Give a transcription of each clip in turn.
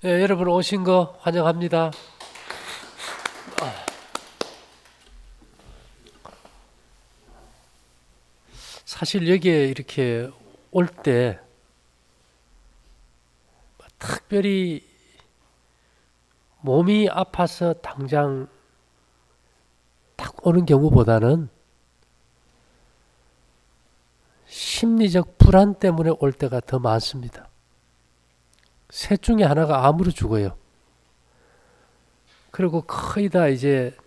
예, 여러분 오신 거 환영합니다. 사실 여기에 이렇게 올 때 특별히 몸이 아파서 당장 딱 오는 경우보다는 심리적 불안 때문에 올 때가 더 많습니다. 셋 중에 하나가 암으로 죽어요. 그리고 거의 다 이제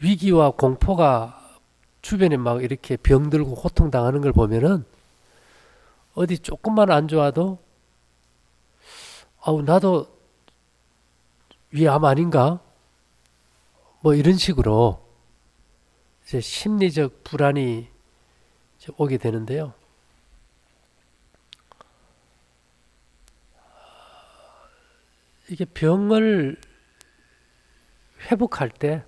위기와 공포가 주변에 막 이렇게 병들고 고통당하는 걸 보면은 어디 조금만 안 좋아도 나도 위암 아닌가? 뭐 이런 식으로 이제 심리적 불안이 이제 오게 되는데요. 이게 병을 회복할 때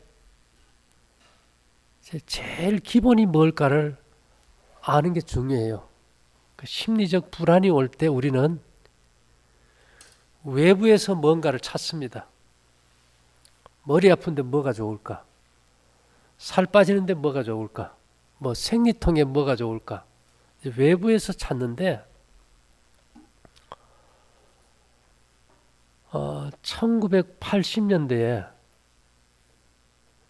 제일 기본이 뭘까를 아는 게 중요해요. 심리적 불안이 올 때 우리는 외부에서 뭔가를 찾습니다. 머리 아픈데 뭐가 좋을까? 살 빠지는데 뭐가 좋을까? 뭐 생리통에 뭐가 좋을까? 외부에서 찾는데 1980년대에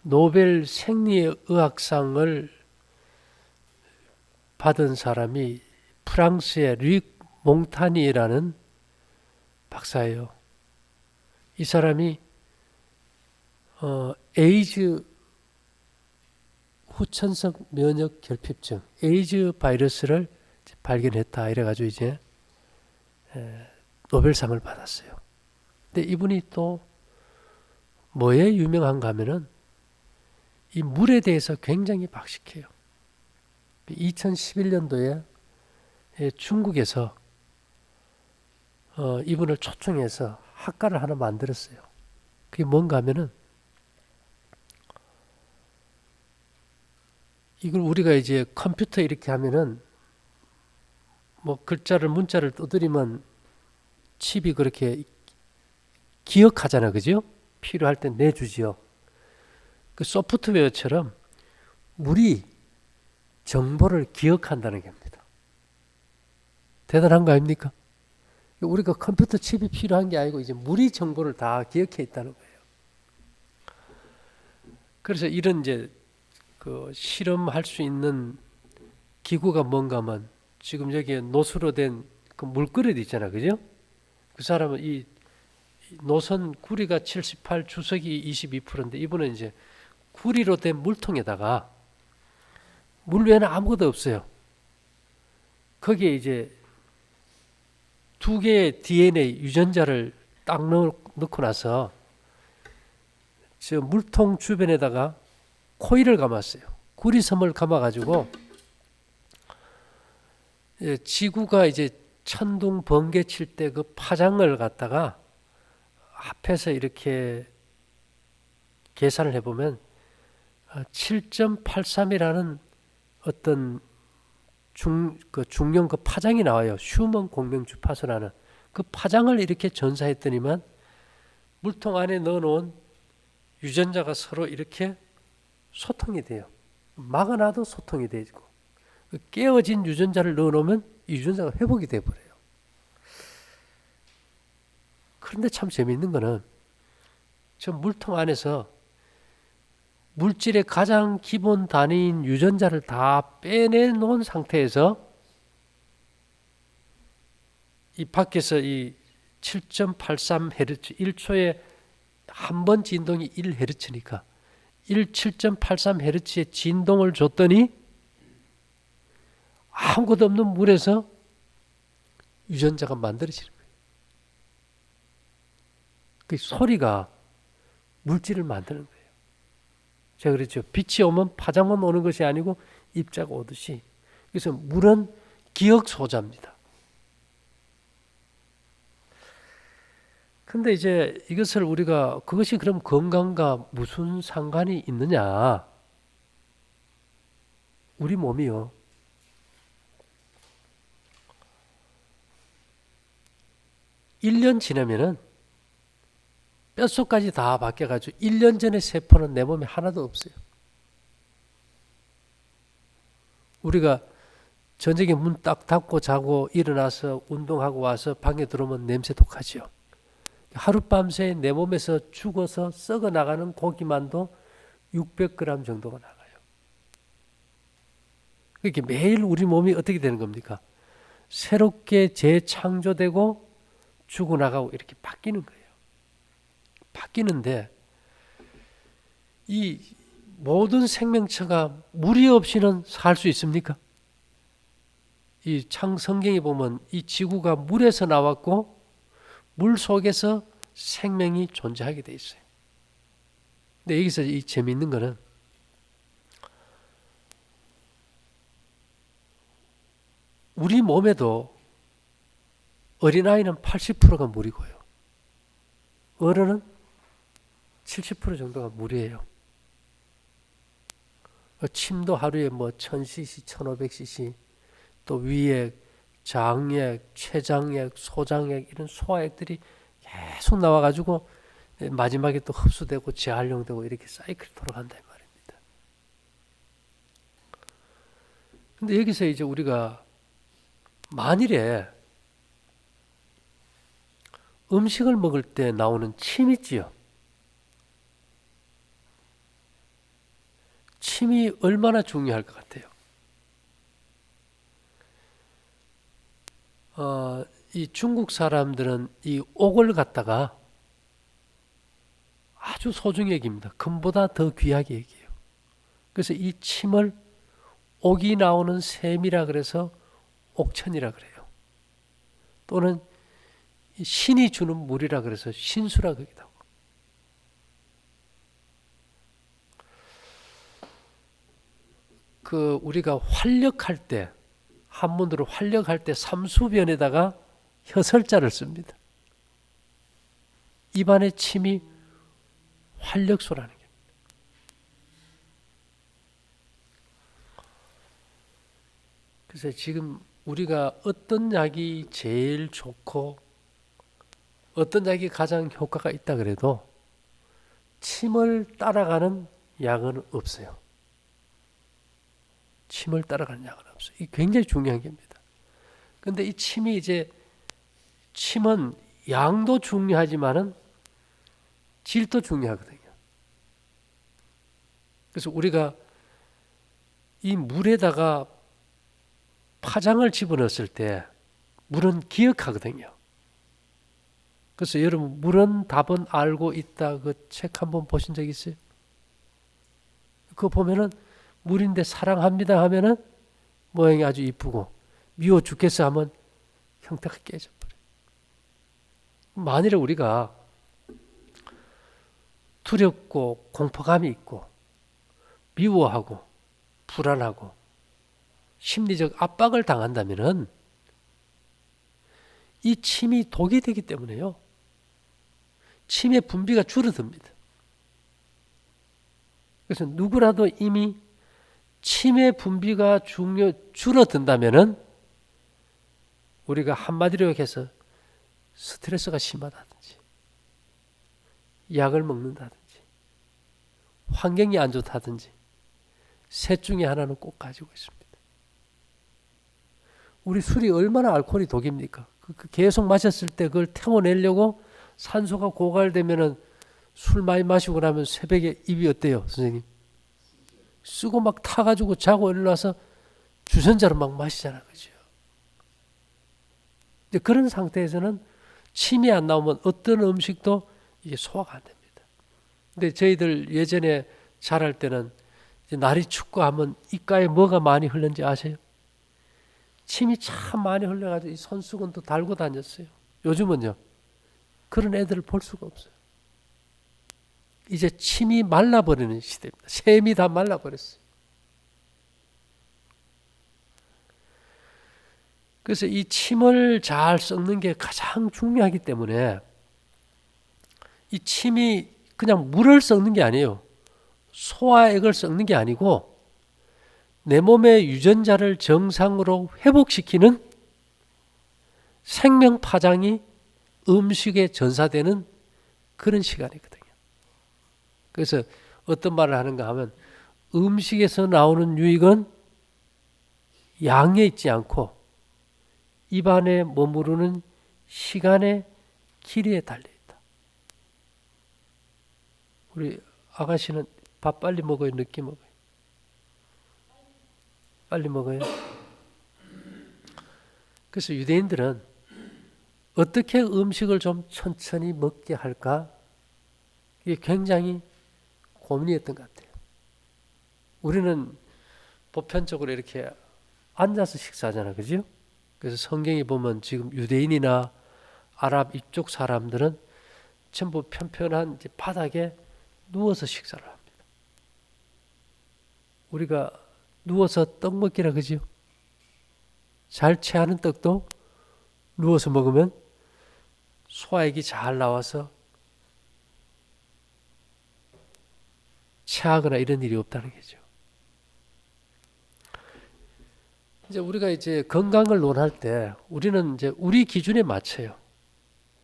노벨 생리의학상을 받은 사람이 프랑스의 르 몽타니라는 박사예요. 이 사람이 에이즈 후천성 면역 결핍증, 에이즈 바이러스를 발견했다. 이래가지고 이제 노벨상을 받았어요. 근데 이분이 또 뭐에 유명한가 하면은 이 물에 대해서 굉장히 박식해요. 2011년도에 중국에서 이분을 초청해서 학과를 하나 만들었어요. 그게 뭔가 하면은 이걸 우리가 이제 컴퓨터 이렇게 하면은 뭐 글자를 문자를 두드리면 칩이 그렇게 기억하잖아, 그죠? 필요할 때 내주지요. 그 소프트웨어처럼 물이 정보를 기억한다는 겁니다. 대단한 거 아닙니까? 우리가 컴퓨터 칩이 필요한 게 아니고 이제 물이 정보를 다 기억해 있다는 거예요. 그래서 이런 이제 그 실험할 수 있는 기구가 뭔가 하면 지금 여기에 노수로 된 그 물그릇 있잖아, 그죠? 그 사람은 이 노선 구리가 78, 주석이 22%인데 이분은 이제 구리로 된 물통에다가 물 외에는 아무것도 없어요. 거기에 이제 두 개의 DNA 유전자를 딱 넣고 나서 저 물통 주변에다가 코일을 감았어요. 구리섬을 감아가지고 지구가 이제 천둥 번개 칠 때 그 파장을 갖다가 합해서 이렇게 계산을 해보면 7.83이라는 어떤 중력 그 파장이 나와요. 슈먼 공명 주파수라는 그 파장을 이렇게 전사했더니만 물통 안에 넣어놓은 유전자가 서로 이렇게 소통이 돼요. 막아놔도 소통이 되고 깨어진 유전자를 넣어놓으면 이 유전자가 회복이 돼버려요. 그런데 참 재미있는 거는 저 물통 안에서 물질의 가장 기본 단위인 유전자를 다 빼내놓은 상태에서 이 밖에서 이 7.83Hz 1초에 한 번 진동이 1Hz니까 7.83Hz의 진동을 줬더니 아무것도 없는 물에서 유전자가 만들어지는 거예요. 그 소리가 물질을 만드는 거예요. 제가 그랬죠. 빛이 오면 파장만 오는 것이 아니고 입자가 오듯이. 그래서 물은 기억 소자입니다. 근데 이제 이것을 우리가 그것이 그럼 건강과 무슨 상관이 있느냐? 우리 몸이요. 1년 지나면은 뼛속까지 다 바뀌어가지고 1년 전의 세포는 내 몸에 하나도 없어요. 우리가 저녁에 문 딱 닫고 자고 일어나서 운동하고 와서 방에 들어오면 냄새 독하죠. 하룻밤새 내 몸에서 죽어서 썩어 나가는 고기만도 600g 정도가 나가요. 그렇게 매일 우리 몸이 어떻게 되는 겁니까? 새롭게 재창조되고 죽어나가고 이렇게 바뀌는 거예요. 바뀌는데 이 모든 생명체가 무리 없이는 살 수 있습니까? 이 성경에 보면 이 지구가 물에서 나왔고 물 속에서 생명이 존재하게 돼 있어요. 근데 여기서 이 재미있는 거는 우리 몸에도 어린아이는 80%가 물이고요. 어른은 70% 정도가 물이에요. 침도 하루에 뭐 1000cc, 1500cc, 또 위액, 장액, 췌장액, 소장액 이런 소화액들이 계속 나와가지고 마지막에 또 흡수되고 재활용되고 이렇게 사이클이 돌아간단 말입니다. 근데 여기서 이제 우리가 만일에 음식을 먹을 때 나오는 침 있지요. 침이 얼마나 중요할 것 같아요. 이 중국 사람들은 이 옥을 갖다가 아주 소중히 여깁니다. 금보다 더 귀하게 여겨요. 그래서 이 침을 옥이 나오는 샘이라 그래서 옥천이라 그래요. 또는 신이 주는 물이라 그래서 신수라 그러기도 하고. 우리가 활력할 때, 한문으로 활력할 때 삼수변에다가 혀설자를 씁니다. 입안에 침이 활력소라는 게. 그래서 지금 우리가 어떤 약이 제일 좋고 어떤 약이 가장 효과가 있다 그래도 침을 따라가는 약은 없어요. 침을 따라가는 약은 없어요. 이게 굉장히 중요한 겁니다. 근데 이 침이 침은 양도 중요하지만은 질도 중요하거든요. 그래서 우리가 이 물에다가 파장을 집어넣었을 때 물은 기억하거든요. 그래서 여러분 물은 답은 알고 있다 그 책 한번 보신 적 있어요? 그거 보면은 물인데 사랑합니다 하면은 모양이 아주 이쁘고 미워 죽겠어 하면 형태가 깨져버려요. 만일에 우리가 두렵고 공포감이 있고 미워하고 불안하고 심리적 압박을 당한다면은 이 침이 독이 되기 때문에요. 침의 분비가 줄어듭니다. 그래서 누구라도 이미 침의 분비가 줄어든다면은 우리가 한마디로 해서 스트레스가 심하다든지 약을 먹는다든지 환경이 안 좋다든지 셋 중에 하나는 꼭 가지고 있습니다. 우리 술이 얼마나 알코올이 독입니까? 계속 마셨을 때 그걸 태워내려고 산소가 고갈되면은 술 많이 마시고 나면 새벽에 입이 어때요, 선생님? 쓰고 막 타가지고 자고 일어나서 주전자로 막 마시잖아, 그죠? 이제 그런 상태에서는 침이 안 나오면 어떤 음식도 이게 소화가 안 됩니다. 근데 저희들 예전에 자랄 때는 이제 날이 춥고 하면 입가에 뭐가 많이 흘는지 아세요? 침이 참 많이 흘러가지고 이 손수건도 달고 다녔어요. 요즘은요, 그런 애들을 볼 수가 없어요. 이제 침이 말라버리는 시대입니다. 샘이 다 말라버렸어요. 그래서 이 침을 잘 썩는 게 가장 중요하기 때문에 이 침이 그냥 물을 썩는 게 아니에요. 소화액을 썩는 게 아니고 내 몸의 유전자를 정상으로 회복시키는 생명 파장이 음식에 전사되는 그런 시간이거든요. 그래서 어떤 말을 하는가 하면 음식에서 나오는 유익은 양에 있지 않고 입안에 머무르는 시간의 길이에 달려있다. 우리 아가씨는 밥 빨리 먹어요? 늦게 먹어요? 빨리 먹어요? 그래서 유대인들은 어떻게 음식을 좀 천천히 먹게 할까? 이게 굉장히 고민이었던 것 같아요. 우리는 보편적으로 이렇게 앉아서 식사하잖아, 그죠? 그래서 성경에 보면 지금 유대인이나 아랍 이쪽 사람들은 전부 편편한 바닥에 누워서 식사를 합니다. 우리가 누워서 떡 먹기라 그죠? 잘 체하는 떡도 누워서 먹으면 소화액이 잘 나와서 체하거나 이런 일이 없다는 거죠. 이제 우리가 이제 건강을 논할 때 우리는 이제 우리 기준에 맞춰요.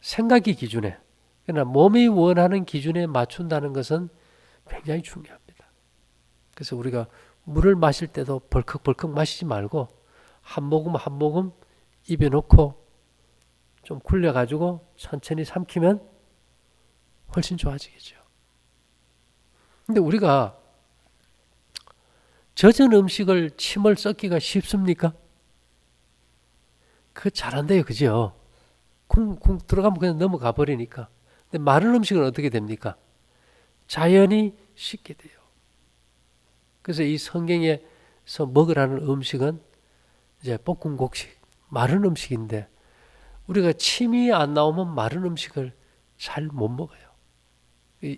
생각의 기준에. 그러나 몸이 원하는 기준에 맞춘다는 것은 굉장히 중요합니다. 그래서 우리가 물을 마실 때도 벌컥벌컥 마시지 말고 한 모금 한 모금 입에 넣고 좀 굴려가지고 천천히 삼키면 훨씬 좋아지겠죠. 근데 우리가 젖은 음식을 침을 썩기가 쉽습니까? 그거 잘 안 돼요. 그죠? 쿵쿵 들어가면 그냥 넘어가 버리니까. 근데 마른 음식은 어떻게 됩니까? 자연히 씻게 돼요. 그래서 이 성경에서 먹으라는 음식은 이제 볶음곡식, 마른 음식인데 우리가 침이 안 나오면 마른 음식을 잘 못 먹어요.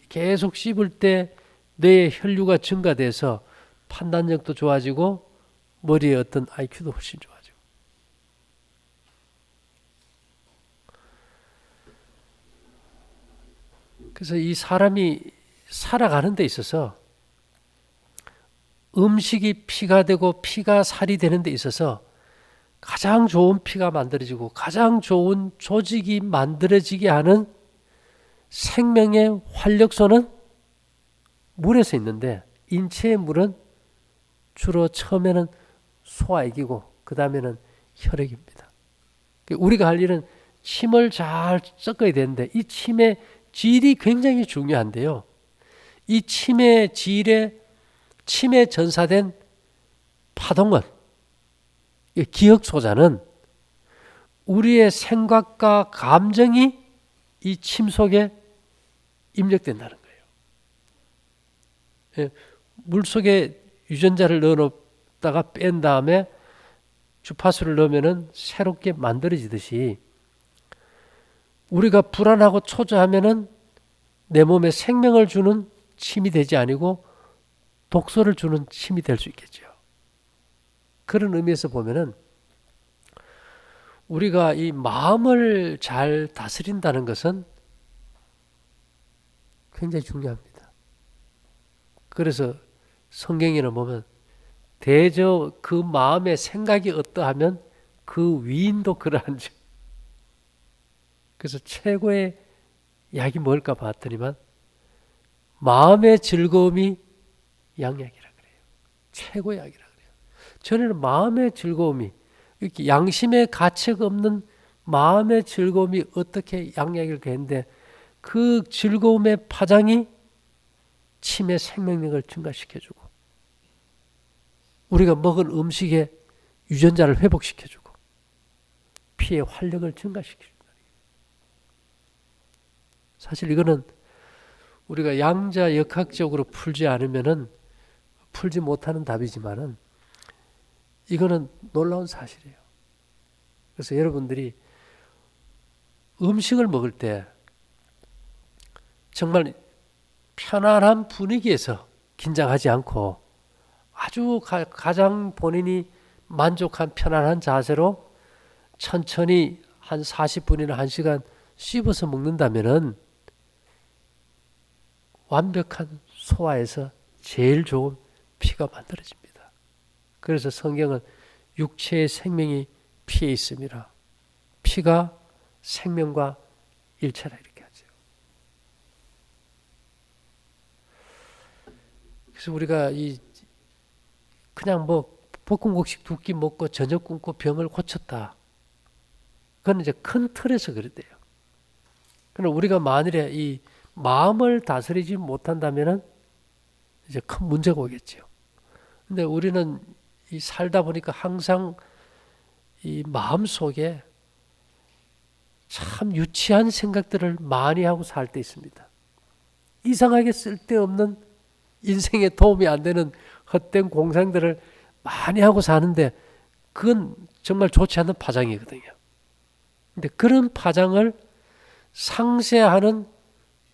계속 씹을 때 뇌의 혈류가 증가돼서 판단력도 좋아지고 머리의 어떤 IQ도 훨씬 좋아지고. 그래서 이 사람이 살아가는 데 있어서 음식이 피가 되고 피가 살이 되는 데 있어서 가장 좋은 피가 만들어지고 가장 좋은 조직이 만들어지게 하는 생명의 활력소는 물에서 있는데 인체의 물은 주로 처음에는 소화액이고 그 다음에는 혈액입니다. 우리가 할 일은 침을 잘 섞어야 되는데 이 침의 질이 굉장히 중요한데요. 이 침의 질에 침에 전사된 파동은 기억소자는 우리의 생각과 감정이 이 침 속에 입력된다는 거예요. 물 속에 유전자를 넣어놓다가 뺀 다음에 주파수를 넣으면은 새롭게 만들어지듯이 우리가 불안하고 초조하면은 내 몸에 생명을 주는 침이 되지 아니고 독소를 주는 침이 될 수 있겠죠. 그런 의미에서 보면은 우리가 이 마음을 잘 다스린다는 것은 굉장히 중요합니다. 그래서 성경에는 보면 대저 그 마음의 생각이 어떠하면 그 위인도 그러한지. 그래서 최고의 약이 뭘까 봤더니만 마음의 즐거움이 양약이라 그래요. 최고의 약이라 그래요. 전에는 마음의 즐거움이 이렇게 양심의 가책 없는 마음의 즐거움이 어떻게 양약일 했는데 그 즐거움의 파장이 침의 생명력을 증가시켜주고 우리가 먹은 음식의 유전자를 회복시켜주고 피의 활력을 증가시켜준다. 사실 이거는 우리가 양자 역학적으로 풀지 않으면은 풀지 못하는 답이지만은 이거는 놀라운 사실이에요. 그래서 여러분들이 음식을 먹을 때 정말 편안한 분위기에서 긴장하지 않고 아주 가장 본인이 만족한 편안한 자세로 천천히 한 40분이나 1시간 씹어서 먹는다면은 완벽한 소화에서 제일 좋은 피가 만들어집니다. 그래서 성경은 육체의 생명이 피에 있음이라 피가 생명과 일체라 이렇게 하죠. 그래서 우리가 이 그냥 뭐 볶음국식 두 끼 먹고 저녁 굶고 병을 고쳤다. 그건 이제 큰 틀에서 그랬대요. 그러나 우리가 만일에 이 마음을 다스리지 못한다면은 이제 큰 문제가 오겠죠. 근데 우리는 이 살다 보니까 항상 이 마음 속에 참 유치한 생각들을 많이 하고 살 때 있습니다. 이상하게 쓸데없는 인생에 도움이 안 되는 헛된 공상들을 많이 하고 사는데 그건 정말 좋지 않은 파장이거든요. 근데 그런 파장을 상쇄하는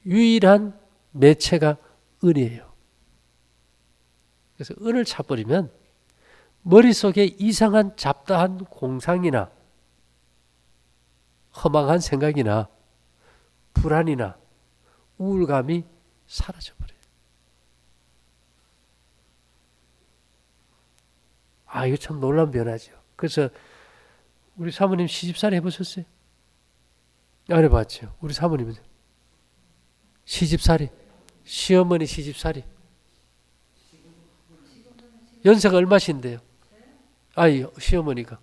유일한 매체가 은이에요. 그래서 은을 차버리면 머릿속에 이상한 잡다한 공상이나 허망한 생각이나 불안이나 우울감이 사라져버려요. 아, 이거 참 놀라운 변화죠. 그래서 우리 사모님 시집살이 해보셨어요? 안 해봤죠. 우리 사모님은 시집살이, 시어머니 시집살이. 연세가 얼마신데요? 아이, 시어머니가.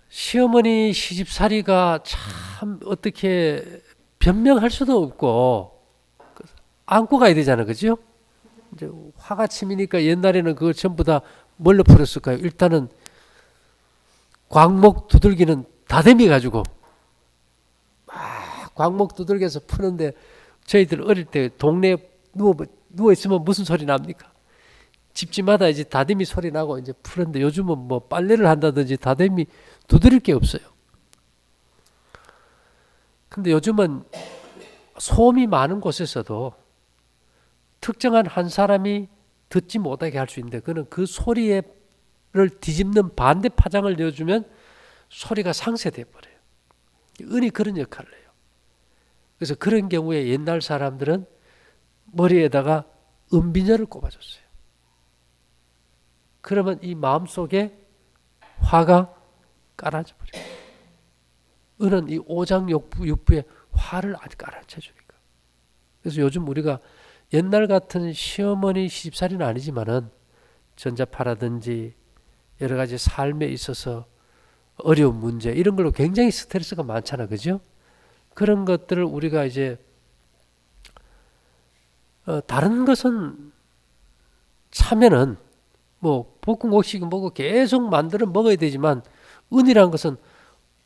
시어머니 시집살이가 참 어떻게 변명할 수도 없고 안고 가야 되잖아, 그죠? 이제 화가 치미니까 옛날에는 그걸 전부 다 뭘로 풀었을까요? 일단은 광목 두들기는 다듬이 가지고 막 광목 두들겨서 푸는데 저희들 어릴 때 동네에 누워 있으면 무슨 소리 납니까? 집집마다 이제 다듬이 소리 나고 이제 푸는데 요즘은 뭐 빨래를 한다든지 다듬이 두드릴 게 없어요. 근데 요즘은 소음이 많은 곳에서도 특정한 한 사람이 듣지 못하게 할 수 있는데 그는 그 소리를 뒤집는 반대 파장을 내어주면 소리가 상쇄돼 버려요. 은이 그런 역할을 해요. 그래서 그런 경우에 옛날 사람들은 머리에다가 은비녀를 꼽아줬어요. 그러면 이 마음속에 화가 깔아져 버려요. 은은 이 오장육부에 화를 아주 깔아쳐 주니까. 그래서 요즘 우리가 옛날 같은 시어머니 시집살이는 아니지만은 전자파라든지 여러 가지 삶에 있어서 어려운 문제 이런 걸로 굉장히 스트레스가 많잖아, 그죠? 그런 것들을 우리가 이제 다른 것은 차면은 뭐 볶음국식 먹고 계속 만들어 먹어야 되지만 은이라는 것은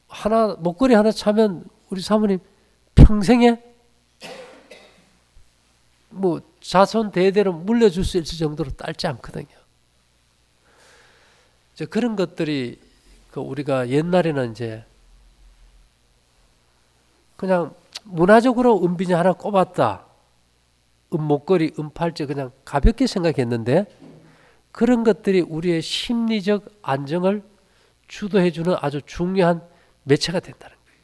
하나 목걸이 하나 차면 우리 사모님 평생에 뭐 자손 대대로 물려줄 수 있을 정도로 딸지 않거든요. 이제 그런 것들이 우리가 옛날에는 이제 그냥 문화적으로 은비녀 하나 꼽았다. 은목걸이, 은팔찌 그냥 가볍게 생각했는데 그런 것들이 우리의 심리적 안정을 주도해주는 아주 중요한 매체가 된다는 거예요.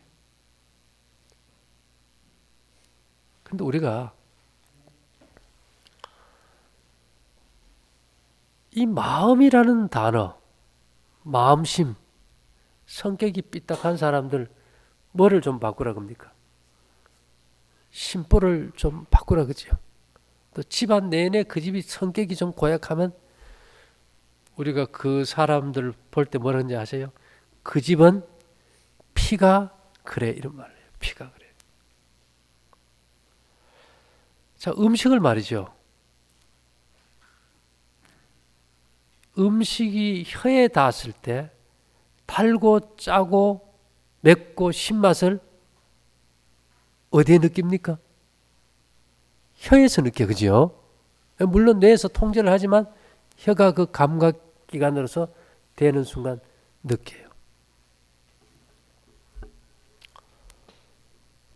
근데 우리가 이 마음이라는 단어, 마음심, 성격이 삐딱한 사람들 뭐를 좀 바꾸라 겁니까? 심보를 좀 바꾸라 그죠? 또 집안 내내 그 집이 성격이 좀 고약하면 우리가 그 사람들 볼 때 뭐라 하는지 아세요? 그 집은 피가 그래 이런 말이에요. 피가 그래. 자, 음식을 말이죠. 음식이 혀에 닿았을 때 달고 짜고 맵고 신맛을 어디에 느낍니까? 혀에서 느껴, 그죠? 물론 뇌에서 통제를 하지만 혀가 그 감각기관으로서 되는 순간 느껴요.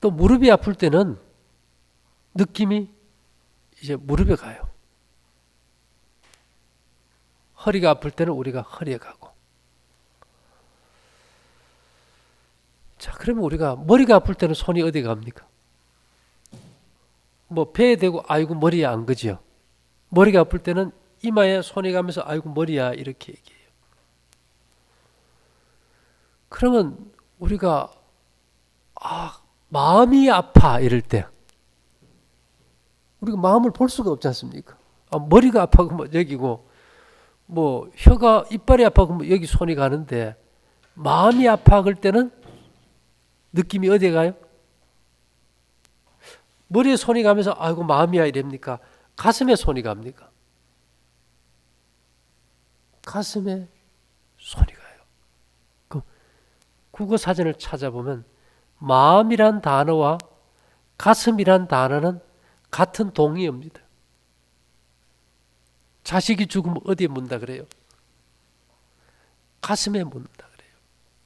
또 무릎이 아플 때는 느낌이 이제 무릎에 가요. 허리가 아플 때는 우리가 허리에 가고. 자, 그러면 우리가 머리가 아플 때는 손이 어디 갑니까? 뭐 배에 대고 아이고 머리에 안 그죠? 머리가 아플 때는 이마에 손이 가면서 아이고 머리야 이렇게 얘기해요. 그러면 우리가 마음이 아파 이럴 때 우리가 마음을 볼 수가 없지 않습니까? 머리가 아파서 뭐 여기고 뭐 혀가 이빨이 아파서 뭐 여기 손이 가는데 마음이 아파 그럴 때는 느낌이 어디에 가요? 머리에 손이 가면서 아이고 마음이야 이랍니까? 가슴에 손이 갑니까? 가슴에 손이 가요. 그 국어 사전을 찾아보면 마음이란 단어와 가슴이란 단어는 같은 동의어입니다. 자식이 죽으면 어디에 묻는다 그래요? 가슴에 묻는다 그래요.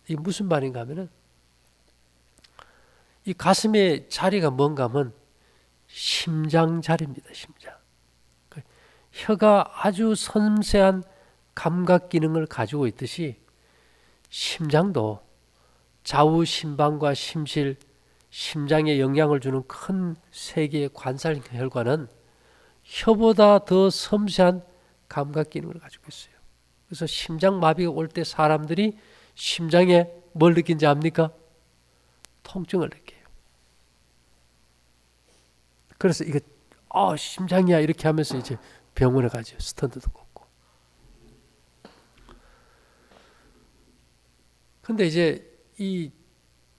이게 무슨 말인가 하면은 이 가슴의 자리가 뭔가 하면 심장 자리입니다. 심장. 혀가 아주 섬세한 감각 기능을 가지고 있듯이 심장도 좌우 심방과 심실, 심장에 영향을 주는 큰 세 개의 관살 혈관은 혀보다 더 섬세한 감각 기능을 가지고 있어요. 그래서 심장 마비가 올 때 사람들이 심장에 뭘 느낀지 압니까? 통증을 느껴요. 그래서 이게 심장이야 이렇게 하면서 이제 병원에 가죠. 스턴트도 꽂고. 근데 이제 이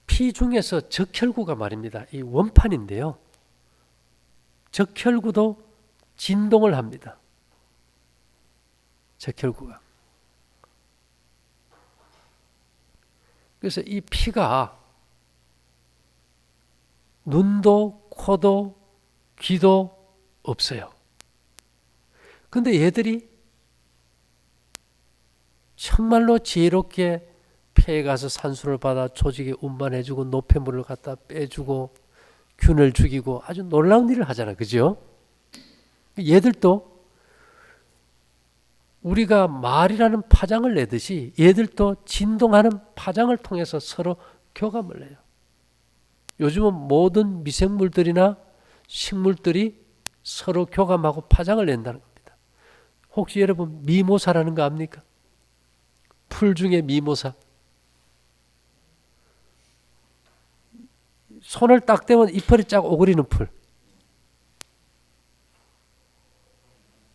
피 중에서 적혈구가 말입니다. 이 원판인데요. 적혈구도 진동을 합니다. 적혈구가. 그래서 이 피가 눈도 코도 귀도 없어요. 근데 얘들이 정말로 지혜롭게 폐에 가서 산소를 받아 조직에 운반해주고 노폐물을 갖다 빼주고 균을 죽이고 아주 놀라운 일을 하잖아. 그죠? 얘들도 우리가 말이라는 파장을 내듯이 얘들도 진동하는 파장을 통해서 서로 교감을 해요. 요즘은 모든 미생물들이나 식물들이 서로 교감하고 파장을 낸다는 겁니다. 혹시 여러분 미모사라는 거 압니까? 풀 중에 미모사. 손을 딱 대면 이파리 쫙 오그리는 풀.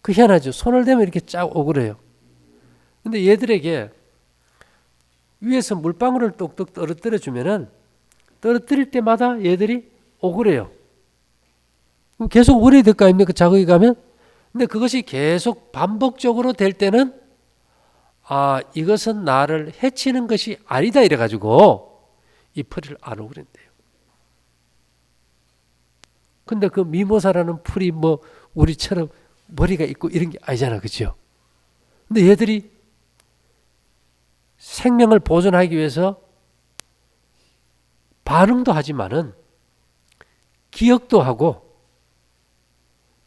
그 희한하죠. 손을 대면 이렇게 쫙 오그려요. 근데 얘들에게 위에서 물방울을 똑똑 떨어뜨려 주면은 떨어뜨릴 때마다 얘들이 오그려요. 그럼 계속 오그려야 될 거 아닙니까? 자극이 가면? 근데 그것이 계속 반복적으로 될 때는 이것은 나를 해치는 것이 아니다 이래가지고 이 풀을 안 오그린대요. 근데 그 미모사라는 풀이 뭐 우리처럼 머리가 있고 이런 게 아니잖아. 그죠? 근데 얘들이 생명을 보존하기 위해서 반응도 하지만은 기억도 하고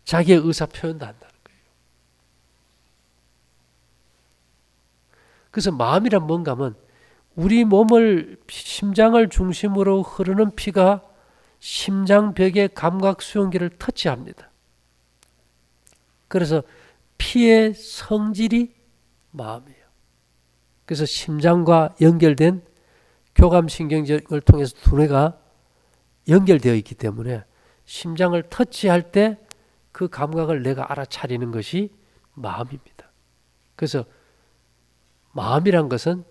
자기의 의사 표현도 한다는 거예요. 그래서 마음이란 뭔가 하면 우리 몸을 심장을 중심으로 흐르는 피가 심장벽의 감각 수용기를 터치합니다. 그래서 피의 성질이 마음이에요. 그래서 심장과 연결된 교감신경을 통해서 두뇌가 연결되어 있기 때문에 심장을 터치할 때 그 감각을 내가 알아차리는 것이 마음입니다. 그래서 마음이란 것은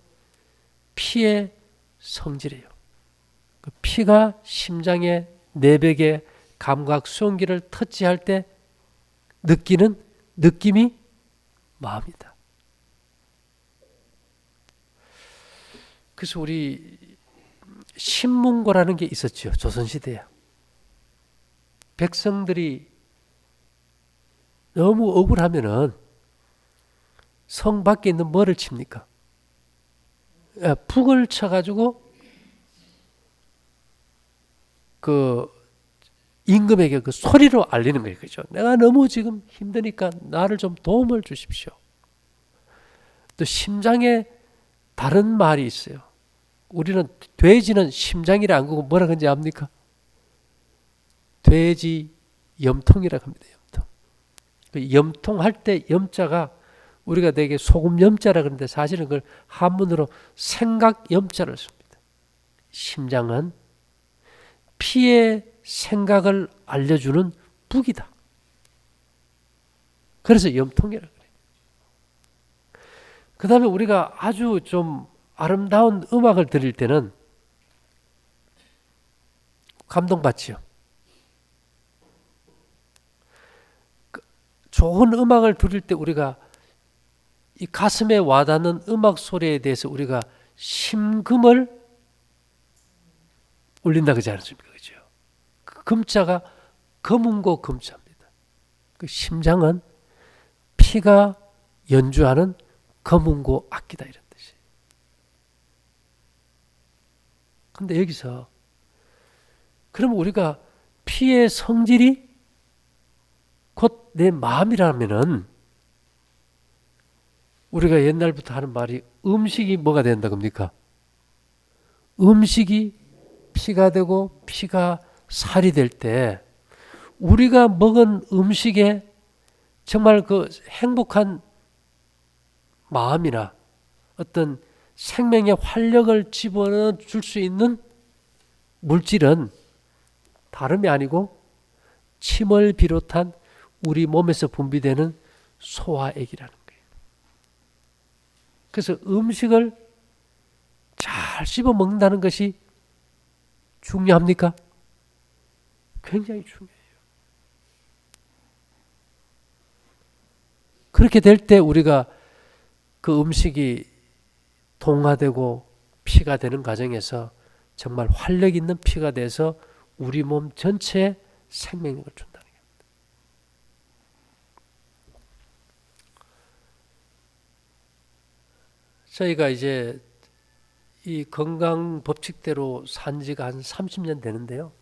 피의 성질이에요. 피가 심장의 내벽의 감각 수용기를 터치할 때 느끼는 느낌이 마음이다. 그래서 우리 신문고라는 게 있었죠. 조선시대에. 백성들이 너무 억울하면은 성 밖에 있는 뭐를 칩니까? 북을 쳐가지고 그 임금에게 그 소리로 알리는 거예요. 그죠? 내가 너무 지금 힘드니까 나를 좀 도움을 주십시오. 또 심장에 다른 말이 있어요. 우리는 돼지는 심장이라 안 그러고 뭐라 그런지 압니까? 돼지 염통이라고 합니다. 염통. 그 염통할 때 염자가 우리가 되게 소금 염자라 그러는데 사실은 그걸 한문으로 생각 염자를 씁니다. 심장은 피의 생각을 알려주는 북이다. 그래서 염통이라 그래요. 그 다음에 우리가 아주 좀 아름다운 음악을 들을 때는 감동받지요. 좋은 음악을 들을 때 우리가 이 가슴에 와닿는 음악 소리에 대해서 우리가 심금을 울린다 그러지 않습니까? 그죠? 그 금자가 검은고 금자입니다. 그 심장은 피가 연주하는 검은고 악기다 이런 뜻이에요. 근데 여기서 그럼 우리가 피의 성질이 곧 내 마음이라면은 우리가 옛날부터 하는 말이 음식이 뭐가 된다 겁니까? 음식이 피가 되고 피가 살이 될 때 우리가 먹은 음식에 정말 그 행복한 마음이나 어떤 생명의 활력을 집어넣어 줄 수 있는 물질은 다름이 아니고 침을 비롯한 우리 몸에서 분비되는 소화액이라는 거예요. 그래서 음식을 잘 씹어 먹는다는 것이 중요합니까? 굉장히 중요해요. 그렇게 될 때 우리가 그 음식이 동화되고 피가 되는 과정에서 정말 활력 있는 피가 돼서 우리 몸 전체에 생명력을 준다는 겁니다. 저희가 이제 이 건강 법칙대로 산 지가 한 30년 되는데요.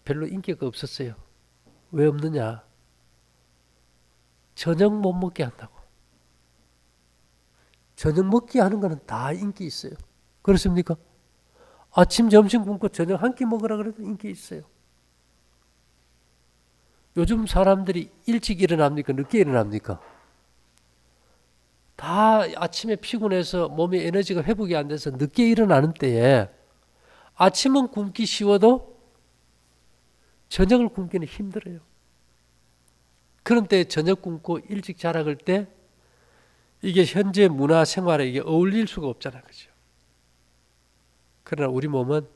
별로 인기가 없었어요. 왜 없느냐? 저녁 못 먹게 한다고. 저녁 먹게 하는 거는 다 인기 있어요. 그렇습니까? 아침, 점심 굶고 저녁 한 끼 먹으라 그래도 인기 있어요. 요즘 사람들이 일찍 일어납니까? 늦게 일어납니까? 다 아침에 피곤해서 몸의 에너지가 회복이 안 돼서 늦게 일어나는 때에 아침은 굶기 쉬워도 저녁을 굶기는 힘들어요. 그런 때 저녁 굶고 일찍 자락할 때 이게 현재 문화 생활에 이게 어울릴 수가 없잖아. 그죠? 그러나 우리 몸은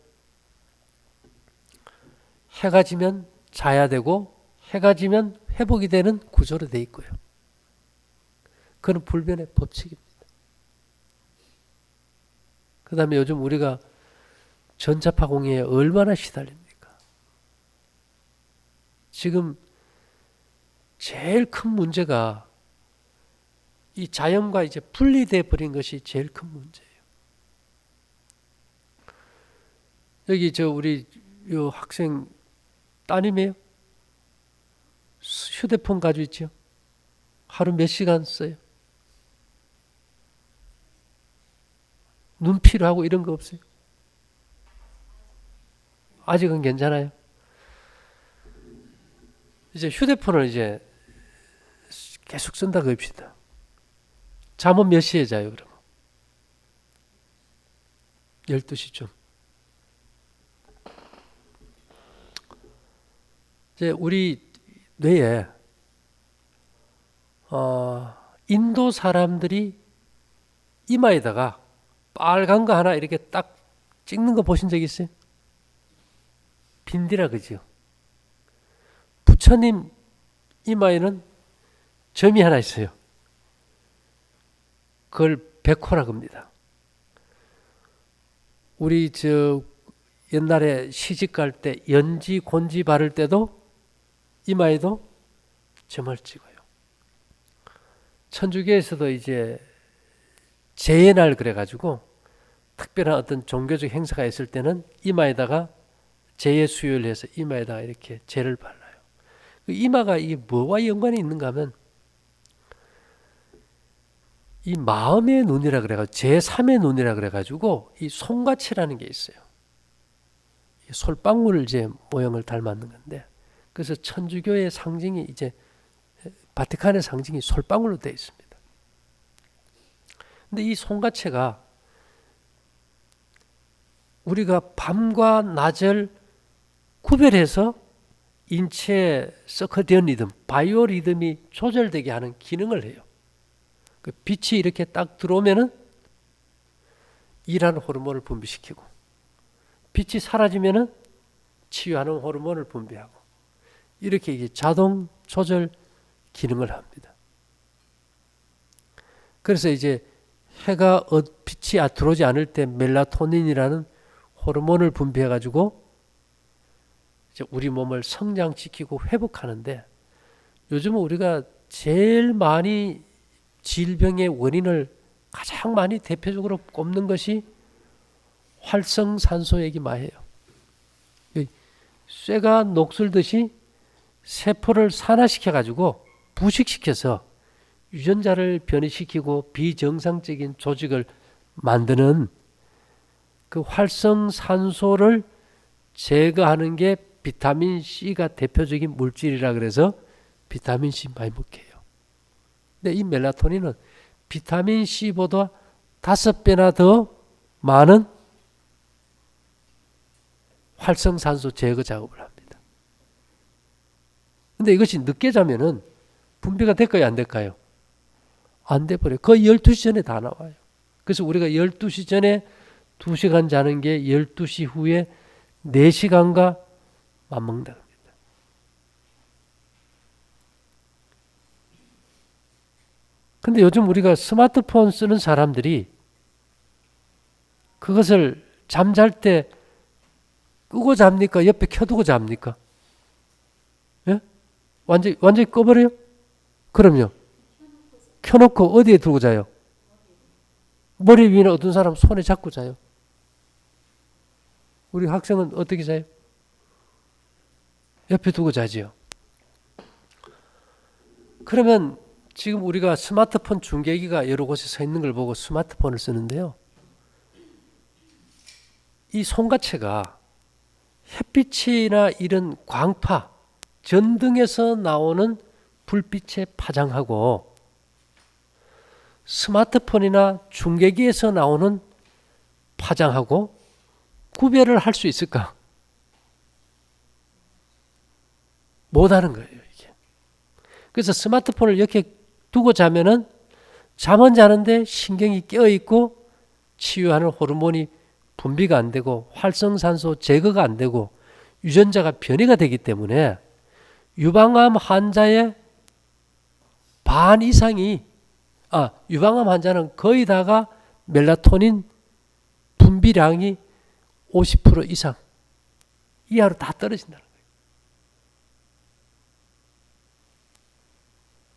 해가 지면 자야 되고 해가 지면 회복이 되는 구조로 돼 있고요. 그건 불변의 법칙입니다. 그 다음에 요즘 우리가 전자파 공해에 얼마나 시달립니까? 지금 제일 큰 문제가 이 자연과 이제 분리돼 버린 것이 제일 큰 문제예요. 여기 저 우리 요 학생 따님이에요. 휴대폰 가지고 있죠. 하루 몇 시간 써요. 눈피로 하고 이런 거 없어요. 아직은 괜찮아요. 이제 휴대폰을 이제 계속 쓴다 그럽시다. 잠은 몇 시에 자요, 그러면? 12시쯤. 이제 우리 뇌에 인도 사람들이 이마에다가 빨간 거 하나 이렇게 딱 찍는 거 보신 적 있어요? 빈디라 그죠? 부처님 이마에는 점이 하나 있어요. 그걸 백호라 합니다. 우리 저 옛날에 시집 갈 때 연지 곤지 바를 때도 이마에도 점을 찍어요. 천주교에서도 이제 제의 날 그래가지고 특별한 어떤 종교적 행사가 있을 때는 이마에다가 제의 수요를 해서 이마에다가 이렇게 제를 발라요. 그 이마가 이 뭐와 연관이 있는가 하면 이 마음의 눈이라 그래가지고 제3의 눈이라 그래가지고 이 손같이라는 게 있어요. 솔방울 이제 모형을 닮았는 건데 그래서 천주교의 상징이 이제 바티칸의 상징이 솔방울로 되어 있습니다. 근데 이 송가체가 우리가 밤과 낮을 구별해서 인체의 서커디언 리듬, 바이오 리듬이 조절되게 하는 기능을 해요. 그 빛이 이렇게 딱 들어오면은 일하는 호르몬을 분비시키고, 빛이 사라지면은 치유하는 호르몬을 분비하고, 이렇게 이게 자동 조절 기능을 합니다. 그래서 이제 해가 빛이 들어오지 않을 때 멜라토닌이라는 호르몬을 분비해 가지고 이제 우리 몸을 성장시키고 회복하는데, 요즘은 우리가 제일 많이 질병의 원인을 가장 많이 대표적으로 꼽는 것이 활성산소 얘기만 해요. 쇠가 녹슬듯이 세포를 산화시켜 가지고 부식시켜서 유전자를 변이시키고 비정상적인 조직을 만드는 그 활성산소를 제거하는 게 비타민 C가 대표적인 물질이라 그래서 비타민 C 많이 먹게 해요. 근데 이 멜라토닌은 비타민 C보다 5배나 더 많은 활성산소 제거 작업을 합니다. 근데 이것이 늦게 자면은 분비가 될까요, 안 될까요? 안 돼버려요. 거의 12시 전에 다 나와요. 그래서 우리가 12시 전에 2시간 자는 게 12시 후에 4시간과 맞먹는다 합니다. 근데 요즘 우리가 스마트폰 쓰는 사람들이 그것을 잠잘 때 끄고 잡니까? 옆에 켜두고 잡니까? 예? 완전히 꺼버려요? 그럼요. 켜놓고 어디에 두고 자요? 머리 위에 어떤 사람 손에 잡고 자요. 우리 학생은 어떻게 자요? 옆에 두고 자지요. 그러면 지금 우리가 스마트폰 중계기가 여러 곳에 서 있는 걸 보고 스마트폰을 쓰는데요. 이 송가체가 햇빛이나 이런 광파, 전등에서 나오는 불빛에 파장하고 스마트폰이나 중계기에서 나오는 파장하고 구별을 할 수 있을까? 못하는 거예요, 이게. 그래서 스마트폰을 이렇게 두고 자면은 잠은 자는데 신경이 깨어있고 치유하는 호르몬이 분비가 안 되고 활성산소 제거가 안 되고 유전자가 변이가 되기 때문에 유방암 환자의 반 이상이 유방암 환자는 거의 다가 멜라토닌 분비량이 50% 이상 이하로 다 떨어진다는 거예요.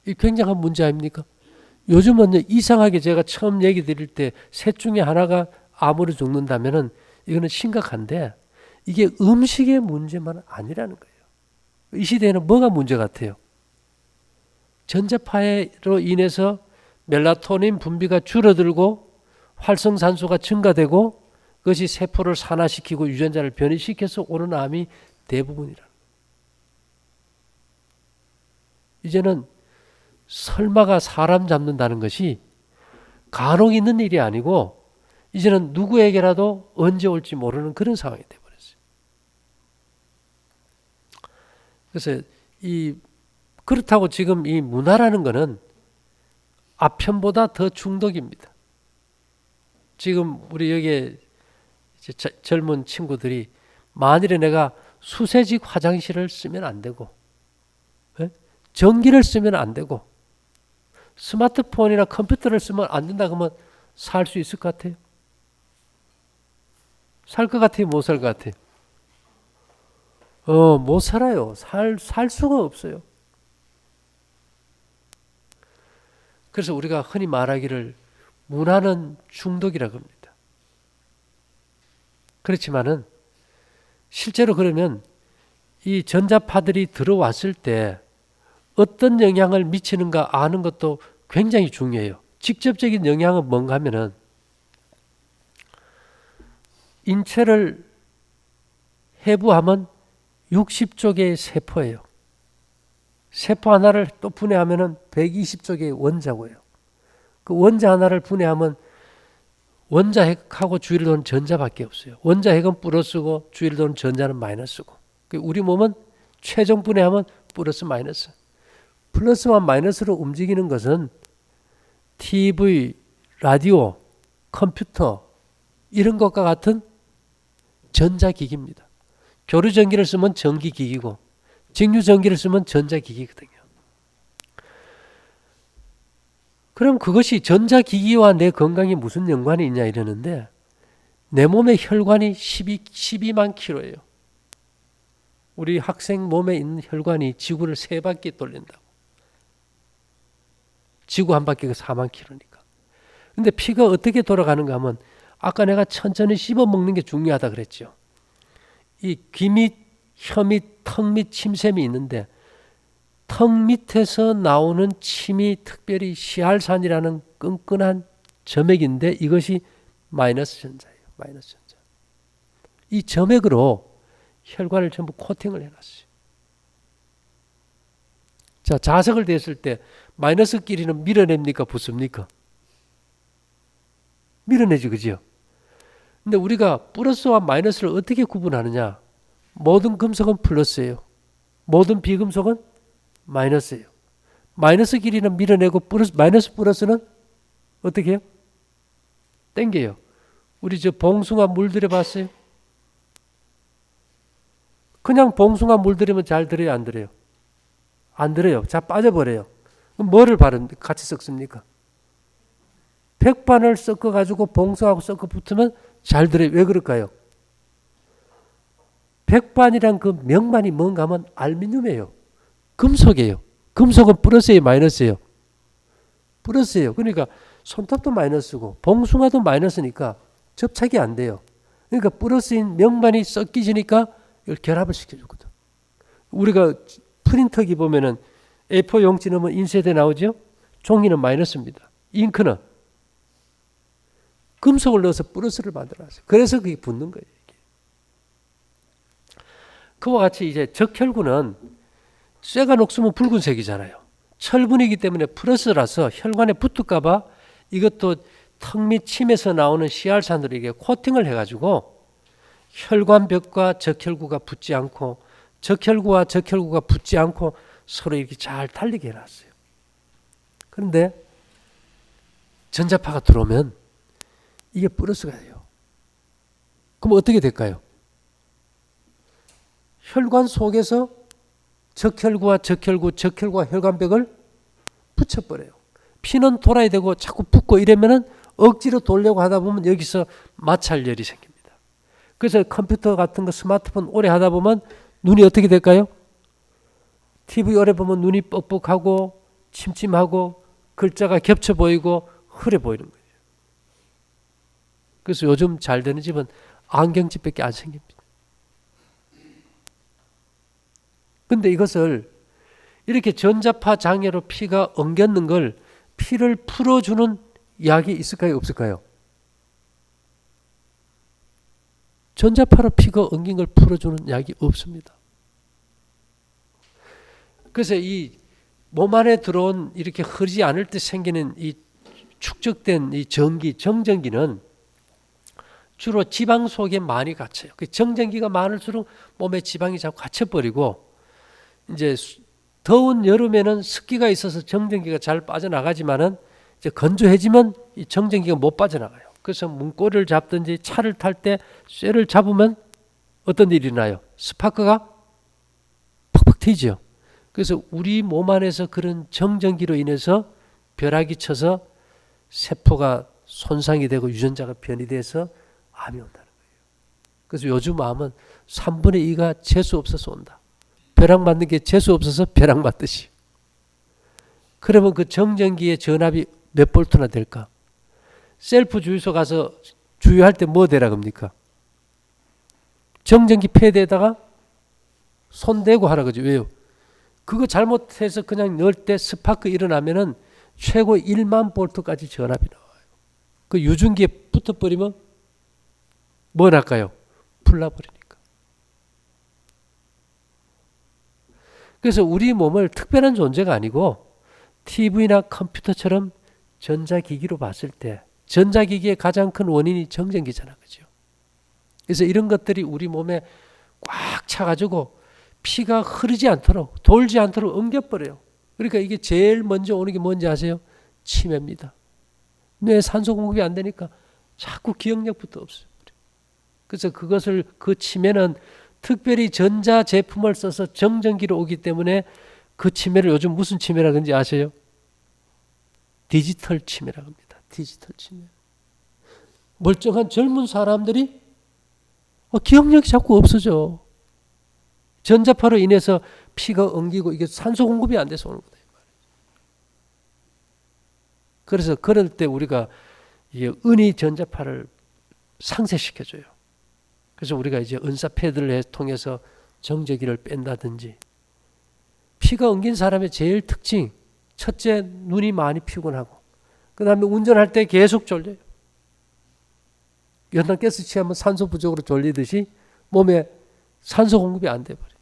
이 굉장한 문제 아닙니까? 요즘은 이상하게 제가 처음 얘기 드릴 때 셋 중에 하나가 암으로 죽는다면은 이거는 심각한데 이게 음식의 문제만 아니라는 거예요. 이 시대에는 뭐가 문제 같아요? 전자파로 인해서 멜라토닌 분비가 줄어들고 활성산소가 증가되고 그것이 세포를 산화시키고 유전자를 변이시켜서 오는 암이 대부분이라는 거예요. 이제는 설마가 사람 잡는다는 것이 간혹 있는 일이 아니고 이제는 누구에게라도 언제 올지 모르는 그런 상황이 되어버렸어요. 그래서 그렇다고 지금 이 문화라는 것은 아편보다 더 중독입니다. 지금 우리 여기에 젊은 친구들이 만일에 내가 수세식 화장실을 쓰면 안 되고 전기를 쓰면 안 되고 스마트폰이나 컴퓨터를 쓰면 안 된다 그러면 살 수 있을 것 같아요? 살 것 같아요? 못 살 것 같아요? 못 살아요. 살 수가 없어요. 그래서 우리가 흔히 말하기를 문화는 중독이라고 합니다. 그렇지만은 실제로 그러면 이 전자파들이 들어왔을 때 어떤 영향을 미치는가 아는 것도 굉장히 중요해요. 직접적인 영향은 뭔가 하면은 인체를 해부하면 60조 개의 세포예요. 세포 하나를 또 분해하면은 120조 개의 원자고요. 그 원자 하나를 분해하면 원자핵하고 주위를 도는 전자밖에 없어요. 원자핵은 플러스고 주위를 도는 전자는 마이너스고. 우리 몸은 최종 분해하면 플러스 마이너스. 플러스와 마이너스로 움직이는 것은 TV, 라디오, 컴퓨터 이런 것과 같은 전자기기입니다. 교류전기를 쓰면 전기기기고 직류전기를 쓰면 전자기기거든요. 그럼 그것이 전자기기와 내 건강에 무슨 연관이 있냐 이러는데 내 몸의 혈관이 12만 킬로예요. 우리 학생 몸에 있는 혈관이 지구를 3바퀴 돌린다고. 지구 한 바퀴가 4만 킬로니까. 근데 피가 어떻게 돌아가는가 하면 아까 내가 천천히 씹어 먹는 게 중요하다 그랬죠. 이 귀 밑, 혀 밑, 턱 밑 침샘이 있는데 턱 밑에서 나오는 침이 특별히 시알산이라는 끈끈한 점액인데 이것이 마이너스 전자예요. 마이너스 전자. 이 점액으로 혈관을 전부 코팅을 해놨어요. 자, 자석을 댔을 때 마이너스 끼리는 밀어냅니까? 붙습니까? 밀어내지, 그죠? 근데 우리가 플러스와 마이너스를 어떻게 구분하느냐? 모든 금속은 플러스예요. 모든 비금속은 마이너스예요. 마이너스 길이는 밀어내고 마이너스 플러스는 어떻게 해요? 땡겨요. 우리 저 봉숭아 물들여 봤어요? 그냥 봉숭아 물들이면 잘 들어요, 안 들어요? 안 들어요. 잘 빠져버려요. 그럼 뭐를 같이 섞습니까? 백반을 섞어가지고 봉숭아하고 섞어 붙으면 잘 들어요. 왜 그럴까요? 백반이란 그 명반이 뭔가 하면 알루미늄이에요. 금속이에요. 금속은 플러스예요, 마이너스예요? 플러스예요. 그러니까 손톱도 마이너스고 봉숭아도 마이너스니까 접착이 안 돼요. 그러니까 플러스인 명반이 섞이지니까 이걸 결합을 시켜주거든. 우리가 프린터기 보면은 A4 용지 넣으면 인쇄돼 나오죠? 종이는 마이너스입니다. 잉크는 금속을 넣어서 플러스를 만들어놨어요. 그래서 그게 붙는 거예요. 이게. 그와 같이 이제 적혈구는 쇠가 녹으면 붉은색이잖아요. 철분이기 때문에 플러스라서 혈관에 붙을까봐 이것도 턱 및 침에서 나오는 시알산으로 이게 코팅을 해가지고 혈관벽과 적혈구가 붙지 않고 적혈구와 적혈구가 붙지 않고 서로 이렇게 잘 달리게 해놨어요. 그런데 전자파가 들어오면 이게 플러스가 돼요. 그럼 어떻게 될까요? 혈관 속에서 적혈구와 적혈구, 적혈구와 혈관벽을 붙여버려요. 피는 돌아야 되고 자꾸 붙고 이러면은 억지로 돌려고 하다 보면 여기서 마찰열이 생깁니다. 그래서 컴퓨터 같은 거 스마트폰 오래 하다 보면 눈이 어떻게 될까요? TV 오래 보면 눈이 뻑뻑하고 침침하고 글자가 겹쳐 보이고 흐려 보이는 거예요. 그래서 요즘 잘 되는 집은 안경집밖에 안 생깁니다. 근데 이것을 이렇게 전자파 장애로 피가 엉겼는 걸 피를 풀어주는 약이 있을까요? 없을까요? 전자파로 피가 엉긴 걸 풀어주는 약이 없습니다. 그래서 이 몸 안에 들어온 이렇게 흐르지 않을 때 생기는 이 축적된 이 전기, 정전기는 주로 지방 속에 많이 갇혀요. 그 정전기가 많을수록 몸에 지방이 자꾸 갇혀버리고 이제 더운 여름에는 습기가 있어서 정전기가 잘 빠져나가지만은 이제 건조해지면 이 정전기가 못 빠져나가요. 그래서 문고리를 잡든지 차를 탈 때 쇠를 잡으면 어떤 일이 일어나요? 스파크가 팍팍 튀죠. 그래서 우리 몸 안에서 그런 정전기로 인해서 벼락이 쳐서 세포가 손상이 되고 유전자가 변이돼서 암이 온다는 거예요. 그래서 요즘 암은 3분의 2가 재수 없어서 온다. 벼락 맞는 게 재수 없어서 벼락 맞듯이. 그러면 그 정전기의 전압이 몇 볼트나 될까? 셀프 주유소 가서 주유할 때 뭐 되라 겁니까? 정전기 패드에다가 손 대고 하라 그러죠. 왜요? 그거 잘못해서 그냥 넣을 때 스파크 일어나면은 최고 1만 볼트까지 전압이 나와요. 그 유증기에 붙어버리면 뭐 날까요? 풀나버리니까. 그래서 우리 몸을 특별한 존재가 아니고 TV나 컴퓨터처럼 전자기기로 봤을 때 전자기기의 가장 큰 원인이 정전기잖아. 그죠? 그래서 이런 것들이 우리 몸에 꽉 차가지고 피가 흐르지 않도록 돌지 않도록 엉겨버려요. 그러니까 이게 제일 먼저 오는 게 뭔지 아세요? 치매입니다. 뇌에 산소 공급이 안 되니까 자꾸 기억력부터 없어요. 그래서 그 치매는 특별히 전자 제품을 써서 정전기로 오기 때문에 그 치매를 요즘 무슨 치매라고 하는지 아세요? 디지털 치매라고 합니다. 디지털 치매. 멀쩡한 젊은 사람들이 기억력이 자꾸 없어져. 전자파로 인해서 피가 엉기고 이게 산소 공급이 안 돼서 오는 거다. 그래서 그럴 때 우리가 은이 전자파를 상쇄시켜줘요. 그래서 우리가 이제 은사 패드를 통해서 정제기를 뺀다든지. 피가 엉긴 사람의 제일 특징, 첫째 눈이 많이 피곤하고, 그 다음에 운전할 때 계속 졸려요. 연탄가스 취하면 산소 부족으로 졸리듯이 몸에 산소 공급이 안 돼버려요.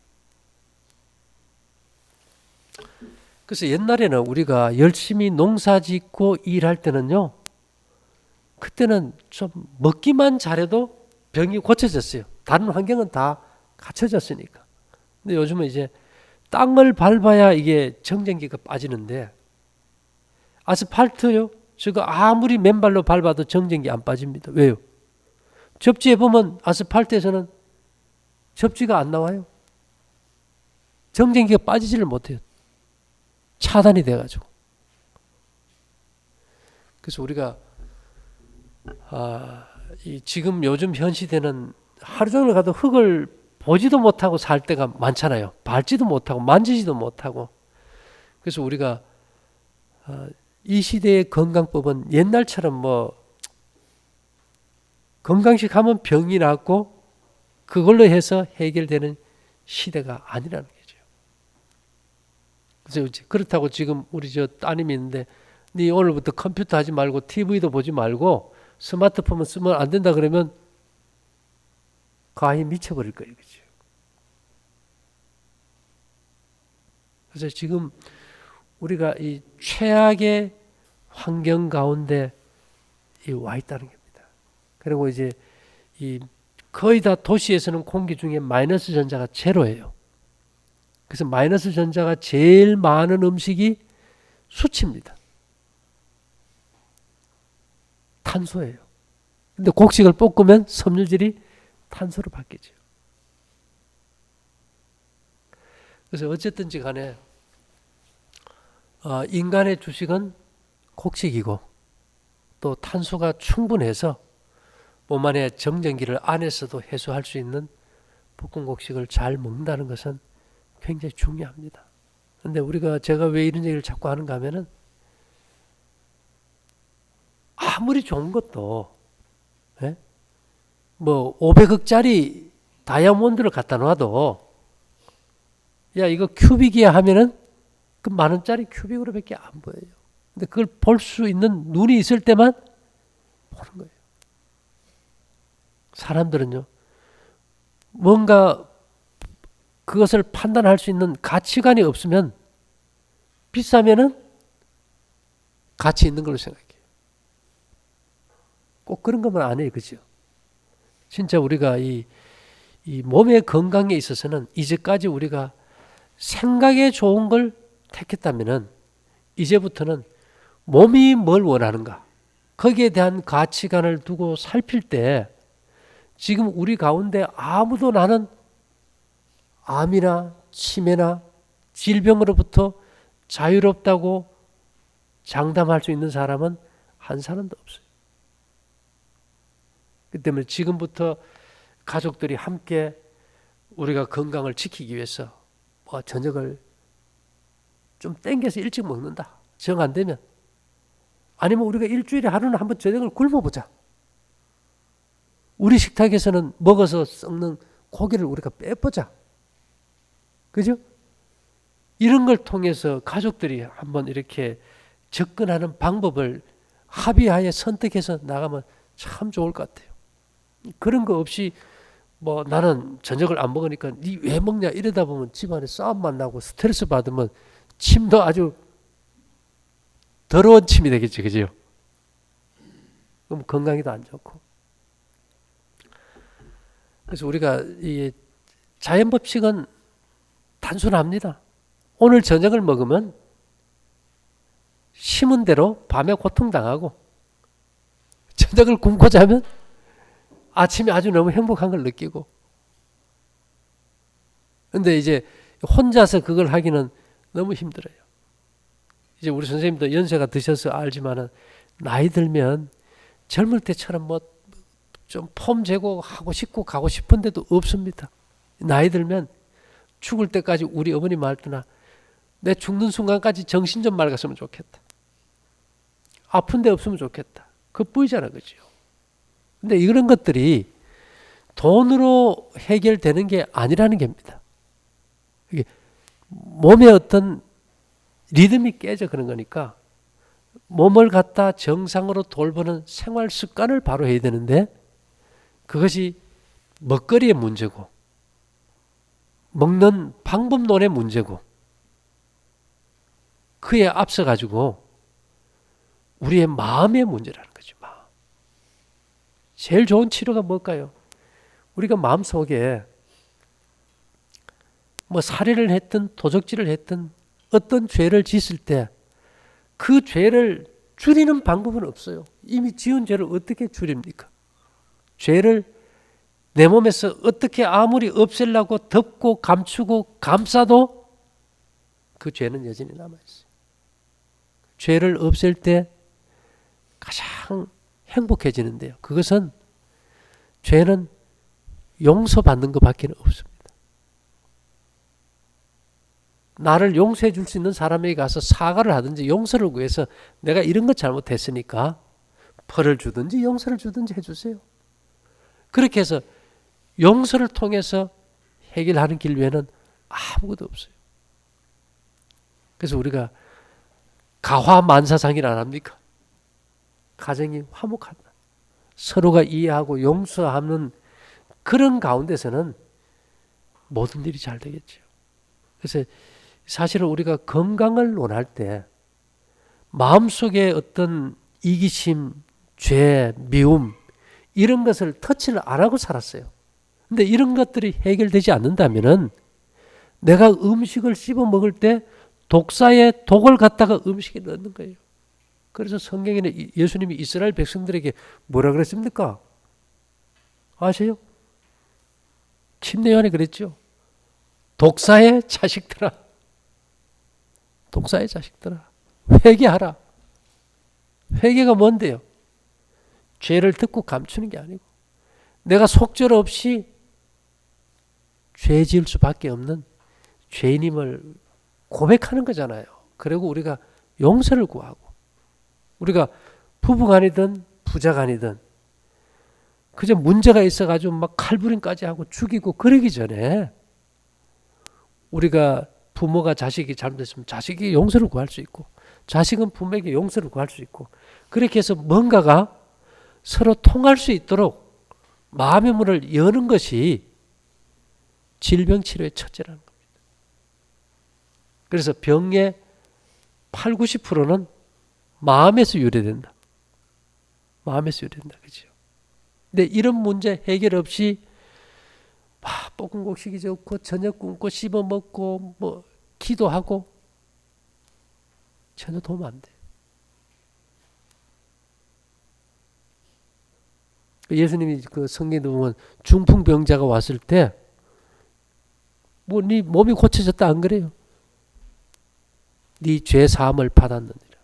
그래서 옛날에는 우리가 열심히 농사 짓고 일할 때는요, 그때는 좀 먹기만 잘해도 병이 고쳐졌어요. 다른 환경은 다 갖춰졌으니까. 근데 요즘은 이제 땅을 밟아야 이게 정전기가 빠지는데, 아스팔트요? 저거 아무리 맨발로 밟아도 정전기 안 빠집니다. 왜요? 접지에 보면 아스팔트에서는 접지가 안 나와요. 정전기가 빠지지를 못해요. 차단이 돼가지고. 그래서 우리가 지금 요즘 현 시대는 하루 종일 가도 흙을 보지도 못하고 살 때가 많잖아요. 밟지도 못하고 만지지도 못하고. 그래서 우리가 이 시대의 건강법은 옛날처럼 뭐 건강식 하면 병이 낫고 그걸로 해서 해결되는 시대가 아니라는 거죠. 그래서 그렇다고 지금 우리 저 따님이 있는데 네 오늘부터 컴퓨터 하지 말고 TV도 보지 말고 스마트폰만 쓰면 안 된다 그러면 가히 미쳐버릴 거예요. 그죠? 그래서 지금 우리가 이 최악의 환경 가운데 와 있다는 겁니다. 그리고 이제 거의 다 도시에서는 공기 중에 마이너스 전자가 제로예요. 그래서 마이너스 전자가 제일 많은 음식이 수치입니다. 탄소예요. 근데 곡식을 볶으면 섬유질이 탄소로 바뀌죠. 그래서 어쨌든지 간에 인간의 주식은 곡식이고 또 탄소가 충분해서 몸 안에 정전기를 안에서도 해소할 수 있는 볶은 곡식을 잘 먹는다는 것은 굉장히 중요합니다. 근데 제가 왜 이런 얘기를 자꾸 하는가 하면은 아무리 좋은 것도 뭐 500억짜리 다이아몬드를 갖다 놔도 야 이거 큐빅이야 하면은 그 만 원짜리 큐빅으로 밖에 안 보여요. 근데 그걸 볼 수 있는 눈이 있을 때만 보는 거예요. 사람들은요 뭔가 그것을 판단할 수 있는 가치관이 없으면 비싸면은 가치 있는 걸로 생각해요. 꼭 그런 것만 안 해요. 그죠? 진짜 우리가 이 몸의 건강에 있어서는 이제까지 우리가 생각에 좋은 걸 택했다면은 이제부터는 몸이 뭘 원하는가 거기에 대한 가치관을 두고 살필 때 지금 우리 가운데 아무도 나는 암이나 치매나 질병으로부터 자유롭다고 장담할 수 있는 사람은 한 사람도 없어요. 그렇기 때문에 지금부터 가족들이 함께 우리가 건강을 지키기 위해서 저녁을 좀 땡겨서 일찍 먹는다. 정 안 되면. 아니면 우리가 일주일에 하루는 한번 저녁을 굶어보자. 우리 식탁에서는 먹어서 썩는 고기를 우리가 빼보자. 그죠? 이런 걸 통해서 가족들이 한번 이렇게 접근하는 방법을 합의하에 선택해서 나가면 참 좋을 것 같아요. 그런 거 없이 뭐 나는 저녁을 안 먹으니까 니 왜 먹냐 이러다 보면 집안에 싸움만 나고 스트레스 받으면 침도 아주 더러운 침이 되겠지, 그죠? 그럼 건강에도 안 좋고. 그래서 우리가 이 자연 법칙은 단순합니다. 오늘 저녁을 먹으면 심은 대로 밤에 고통당하고 저녁을 굶고 자면 아침에 아주 너무 행복한 걸 느끼고. 근데 이제 혼자서 그걸 하기는 너무 힘들어요. 이제 우리 선생님도 연세가 드셔서 알지만은 나이 들면 젊을 때처럼 뭐 좀 폼 재고 하고 싶고 가고 싶은데도 없습니다. 나이 들면 죽을 때까지 우리 어머니 말투나 내 죽는 순간까지 정신 좀 맑았으면 좋겠다. 아픈 데 없으면 좋겠다. 그뿐이잖아, 그죠? 근데 이런 것들이 돈으로 해결되는 게 아니라는 겁니다. 이게 몸의 어떤 리듬이 깨져 그런 거니까 몸을 갖다 정상으로 돌보는 생활 습관을 바로 해야 되는데 그것이 먹거리의 문제고 먹는 방법론의 문제고 그에 앞서 가지고 우리의 마음의 문제라는 거죠. 마음. 제일 좋은 치료가 뭘까요? 우리가 마음속에 뭐 살해를 했든 도적질을 했든 어떤 죄를 짓을 때 그 죄를 줄이는 방법은 없어요. 이미 지은 죄를 어떻게 줄입니까? 죄를 내 몸에서 어떻게 아무리 없애려고 덮고 감추고 감싸도 그 죄는 여전히 남아있어요. 죄를 없앨 때 가장 행복해지는데요. 그것은 죄는 용서받는 것밖에 없습니다. 나를 용서해 줄 수 있는 사람에게 가서 사과를 하든지 용서를 구해서 내가 이런 것 잘못했으니까 벌을 주든지 용서를 주든지 해주세요. 그렇게 해서 용서를 통해서 해결하는 길 외에는 아무것도 없어요. 그래서 우리가 가화만사상이라 안 합니까? 가정이 화목하다. 서로가 이해하고 용서하는 그런 가운데서는 모든 일이 잘 되겠죠. 그래서 사실은 우리가 건강을 논할 때 마음속에 어떤 이기심, 죄, 미움 이런 것을 터치를 안 하고 살았어요. 근데 이런 것들이 해결되지 않는다면은 내가 음식을 씹어 먹을 때 독사의 독을 갖다가 음식에 넣는 거예요. 그래서 성경에는 예수님이 이스라엘 백성들에게 뭐라 그랬습니까? 아세요? 침례요한이 그랬죠. 독사의 자식들아. 독사의 자식들아. 회개하라. 회개가 뭔데요? 죄를 듣고 감추는 게 아니고 내가 속절없이 죄 지을 수밖에 없는 죄인임을 고백하는 거잖아요. 그리고 우리가 용서를 구하고 우리가 부부간이든 부자간이든 그저 문제가 있어가지고 막 칼부림까지 하고 죽이고 그러기 전에 우리가 부모가 자식이 잘못했으면 자식이 용서를 구할 수 있고 자식은 부모에게 용서를 구할 수 있고 그렇게 해서 뭔가가 서로 통할 수 있도록 마음의 문을 여는 것이 질병치료의 첫째라는 겁니다. 그래서 병의 8, 90%는 마음에서 유래된다. 마음에서 유래된다. 그죠? 근데 이런 문제 해결 없이 볶은 곡식이 좋고 저녁 굶고 씹어 먹고 뭐 기도하고 전혀 도움 안 돼요. 예수님이 그 성경에 보면 중풍병자가 왔을 때 뭐 네 몸이 고쳐졌다 안 그래요? 네 죄 사함을 받았느니라.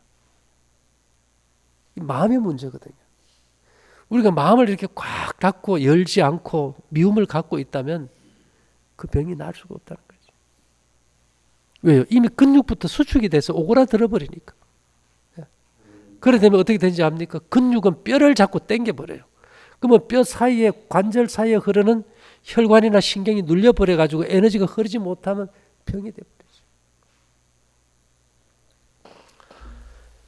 이 마음의 문제거든요. 우리가 마음을 이렇게 꽉 닫고 열지 않고 미움을 갖고 있다면 그 병이 날 수가 없다는 거죠. 왜요? 이미 근육부터 수축이 돼서 오그라들어 버리니까. 그래 되면 어떻게 되는지 압니까? 근육은 뼈를 자꾸 당겨버려요. 그러면 뼈 사이에 관절 사이에 흐르는 혈관이나 신경이 눌려버려 가지고 에너지가 흐르지 못하면 병이 돼버리죠.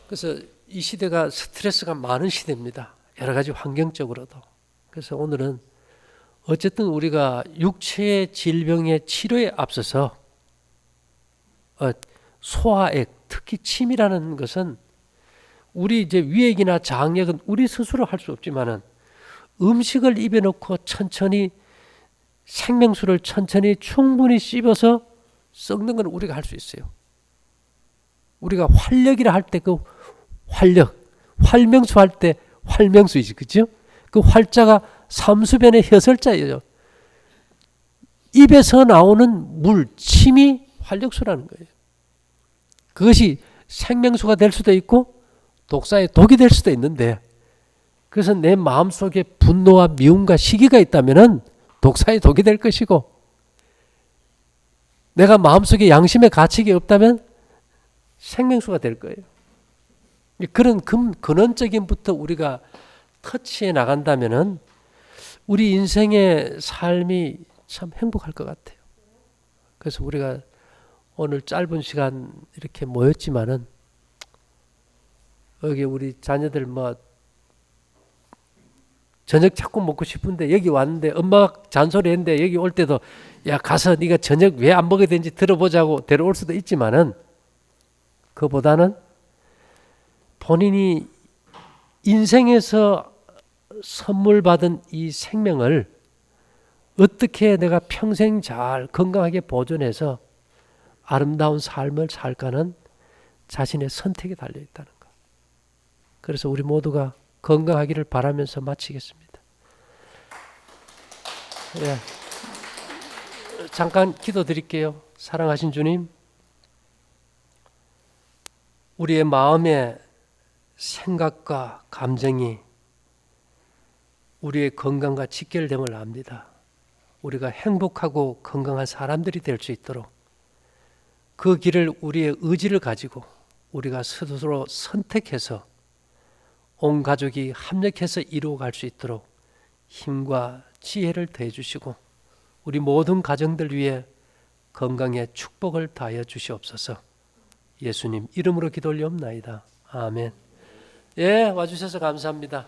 그래서 이 시대가 스트레스가 많은 시대입니다. 여러 가지 환경적으로도. 그래서 오늘은 어쨌든 우리가 육체의 질병의 치료에 앞서서 소화액, 특히 침이라는 것은 우리 이제 위액이나 장력은 우리 스스로 할 수 없지만은 음식을 입에 넣고 천천히 생명수를 천천히 충분히 씹어서 썩는 건 우리가 할 수 있어요. 우리가 활력이라 할 때 그 활력, 활명수 할 때 활명수이지, 그죠? 그 활자가 삼수변의 혀설자예요. 입에서 나오는 물, 침이 활력수라는 거예요. 그것이 생명수가 될 수도 있고 독사의 독이 될 수도 있는데, 그래서 내 마음속에 분노와 미움과 시기가 있다면 독사의 독이 될 것이고, 내가 마음속에 양심의 가책이 없다면 생명수가 될 거예요. 그런 근원적인부터 우리가 터치해 나간다면 우리 인생의 삶이 참 행복할 것 같아요. 그래서 우리가 오늘 짧은 시간 이렇게 모였지만은 여기 우리 자녀들 뭐 저녁 자꾸 먹고 싶은데 여기 왔는데 엄마가 잔소리했는데 여기 올 때도 야 가서 네가 저녁 왜 안 먹어야 되는지 들어보자고 데려올 수도 있지만은 그보다는 본인이 인생에서 선물 받은 이 생명을 어떻게 내가 평생 잘 건강하게 보존해서 아름다운 삶을 살까는 자신의 선택에 달려 있다는 것. 그래서 우리 모두가 건강하기를 바라면서 마치겠습니다. 예. 잠깐 기도드릴게요. 사랑하신 주님, 우리의 마음의 생각과 감정이 우리의 건강과 직결됨을 압니다. 우리가 행복하고 건강한 사람들이 될 수 있도록 그 길을 우리의 의지를 가지고 우리가 스스로 선택해서 온 가족이 합력해서 이루어갈 수 있도록 힘과 지혜를 더해 주시고 우리 모든 가정들 위해 건강의 축복을 다하여 주시옵소서. 예수님 이름으로 기도 올리옵나이다. 아멘. 예, 와주셔서 감사합니다.